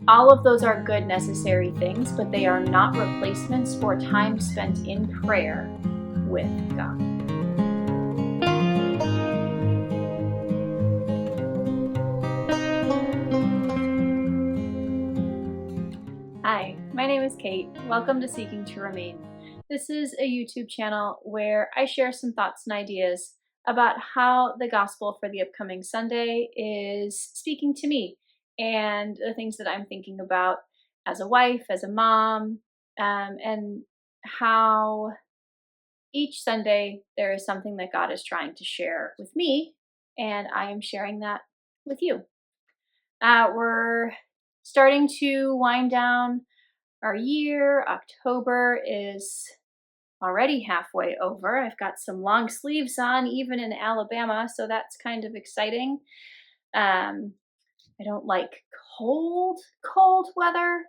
All of those are good, necessary things, but they are not replacements for time spent in prayer with God. Hi, my name is Kate. Welcome to Seeking to Remain. This is a YouTube channel where I share some thoughts and ideas about how the gospel for the upcoming Sunday is speaking to me and the things that I'm thinking about as a wife, as a mom, and how each Sunday there is something that God is trying to share with me, and I am sharing that with you. We're starting to wind down our year. October is already halfway over. I've got some long sleeves on, even in Alabama, so that's kind of exciting. I don't like cold weather,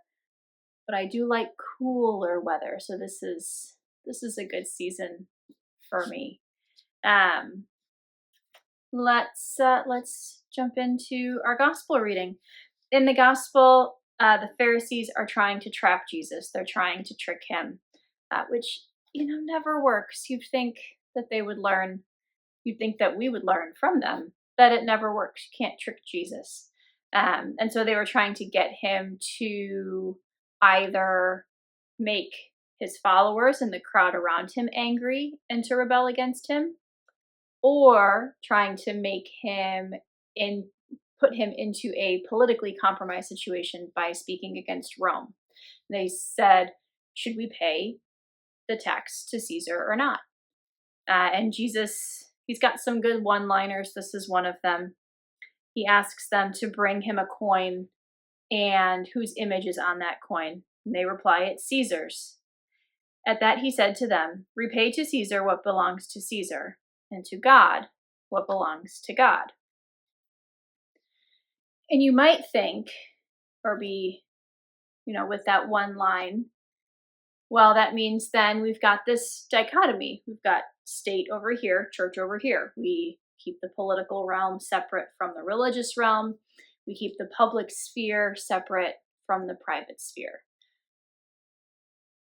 but I do like cooler weather. So this is a good season for me. Let's jump into our gospel reading. In the gospel, the Pharisees are trying to trap Jesus. They're trying to trick him, which never works. You'd think that they would learn. You'd think that we would learn from them that it never works. You can't trick Jesus. And so they were trying to get him to either make his followers and the crowd around him angry and to rebel against him, or trying to make him put him into a politically compromised situation by speaking against Rome. They said, should we pay the tax to Caesar or not? And Jesus, he's got some good one-liners. This is one of them. He asks them to bring him a coin and whose image is on that coin. And they reply, it's Caesar's. At that he said to them, repay to Caesar what belongs to Caesar, and to God what belongs to God. And you might think, or be, with that one line, well, that means then we've got this dichotomy. We've got state over here, church over here. We keep the political realm separate from the religious realm. We keep the public sphere separate from the private sphere.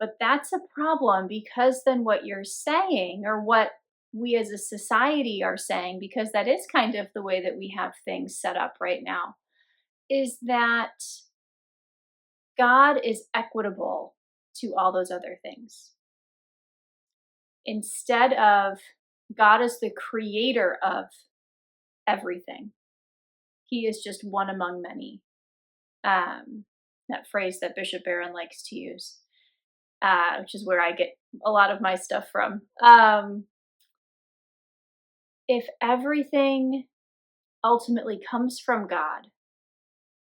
But that's a problem, because then what you're saying, or what we as a society are saying, because that is kind of the way that we have things set up right now, is that God is equitable to all those other things. Instead of God is the creator of everything, he is just one among many. That phrase that Bishop Barron likes to use, which is where I get a lot of my stuff from. If everything ultimately comes from God,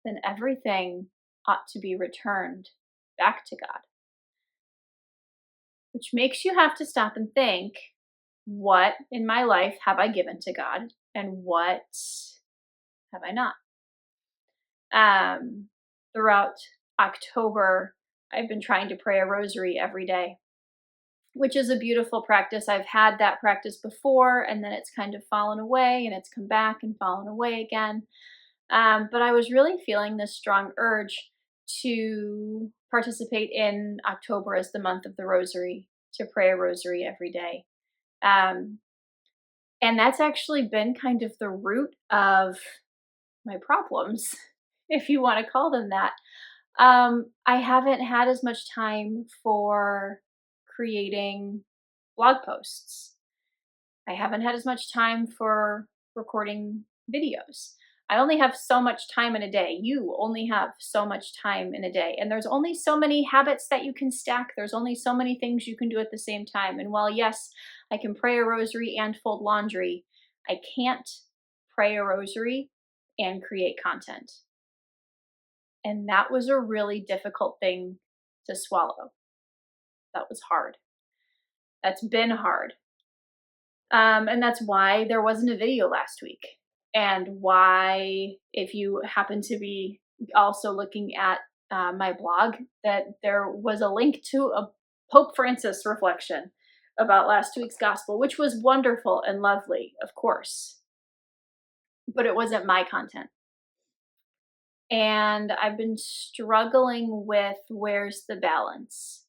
then everything ought to be returned back to God. Which makes you have to stop and think, what in my life have I given to God and what have I not? Throughout October, I've been trying to pray a rosary every day, which is a beautiful practice. I've had that practice before, and then it's kind of fallen away, and it's come back and fallen away again. But I was really feeling this strong urge to participate in October as the month of the Rosary, to pray a rosary every day. And that's actually been kind of the root of my problems, if you want to call them that. I haven't had as much time for creating blog posts. I haven't had as much time for recording videos. I only have so much time in a day. You only have so much time in a day. And there's only so many habits that you can stack. There's only so many things you can do at the same time. And while, yes, I can pray a rosary and fold laundry, I can't pray a rosary and create content. And that was a really difficult thing to swallow. That was hard. That's been hard. And that's why there wasn't a video last week. And why, if you happen to be also looking at my blog, that there was a link to a Pope Francis reflection about last week's gospel, which was wonderful and lovely, of course. But it wasn't my content. And I've been struggling with where's the balance.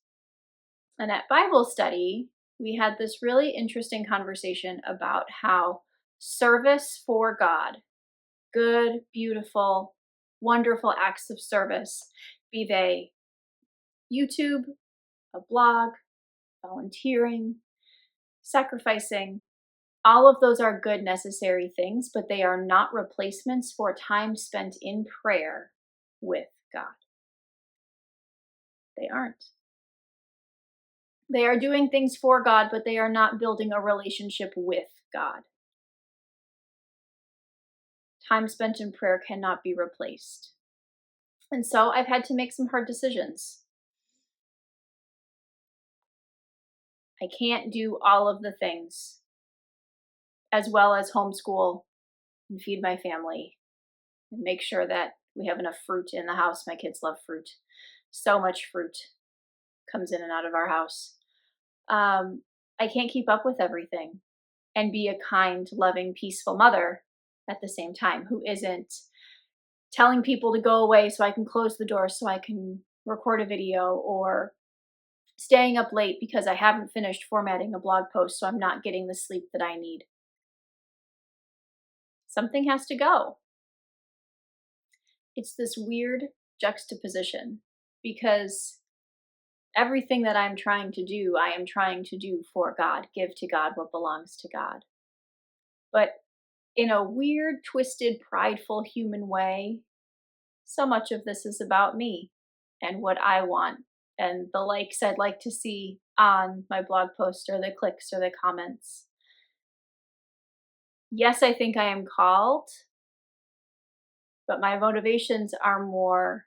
And at Bible study, we had this really interesting conversation about how service for God, good, beautiful, wonderful acts of service, be they YouTube, a blog, volunteering, sacrificing, all of those are good, necessary things, but they are not replacements for time spent in prayer with God. They aren't. They are doing things for God, but they are not building a relationship with God. Time spent in prayer cannot be replaced. And so I've had to make some hard decisions. I can't do all of the things, as well as homeschool and feed my family and make sure that we have enough fruit in the house. My kids love fruit. So much fruit comes in and out of our house. I can't keep up with everything and be a kind, loving, peaceful mother at the same time who isn't telling people to go away so I can close the door so I can record a video, or staying up late because I haven't finished formatting a blog post so I'm not getting the sleep that I need. Something has to go. It's this weird juxtaposition because everything that I'm trying to do, I am trying to do for God, give to God what belongs to God. But in a weird, twisted, prideful human way, so much of this is about me and what I want and the likes I'd like to see on my blog post or the clicks or the comments. Yes, I think I am called, but my motivations are more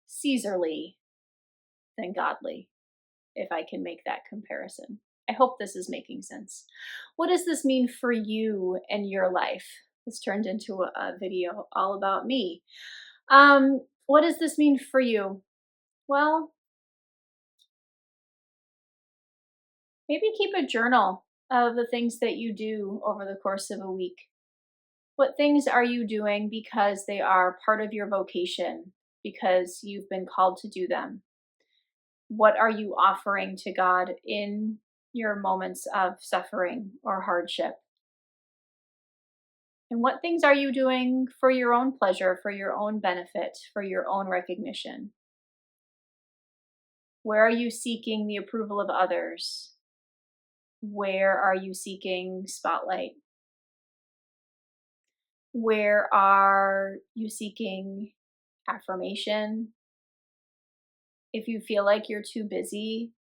Caesarly than godly, if I can make that comparison. I hope this is making sense. What does this mean for you and your life? This turned into a video all about me. What does this mean for you? Well, maybe keep a journal of the things that you do over the course of a week. What things are you doing because they are part of your vocation, because you've been called to do them? What are you offering to God in your moments of suffering or hardship? And what things are you doing for your own pleasure, for your own benefit, for your own recognition? Where are you seeking the approval of others? Where are you seeking spotlight? Where are you seeking affirmation? If you feel like you're too busy,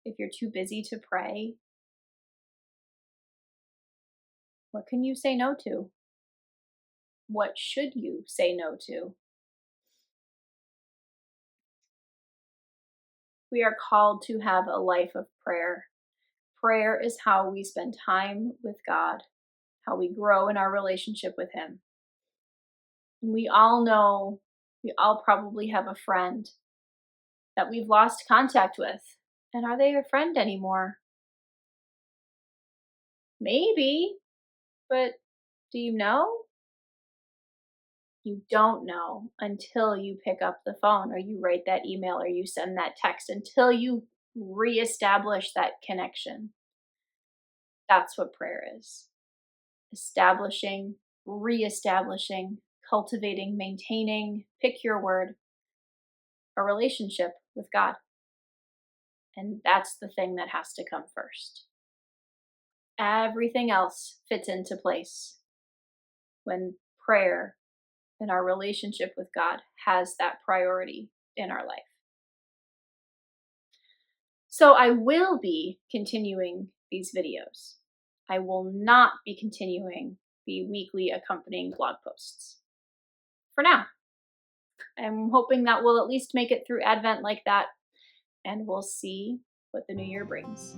if you're too busy to pray, what can you say no to? What should you say no to? We are called to have a life of prayer. Prayer is how we spend time with God, how we grow in our relationship with Him. And we all know, we all probably have a friend that we've lost contact with. And are they a friend anymore? Maybe, but do you know? You don't know until you pick up the phone or you write that email or you send that text, until you reestablish that connection. That's what prayer is. Establishing, reestablishing, cultivating, maintaining, pick your word, a relationship with God. And that's the thing that has to come first. Everything else fits into place when prayer and our relationship with God has that priority in our life. So I will be continuing these videos. I will not be continuing the weekly accompanying blog posts for now. I'm hoping that we'll at least make it through Advent like that, and we'll see what the new year brings.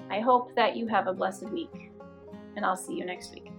I hope that you have a blessed week, and I'll see you next week.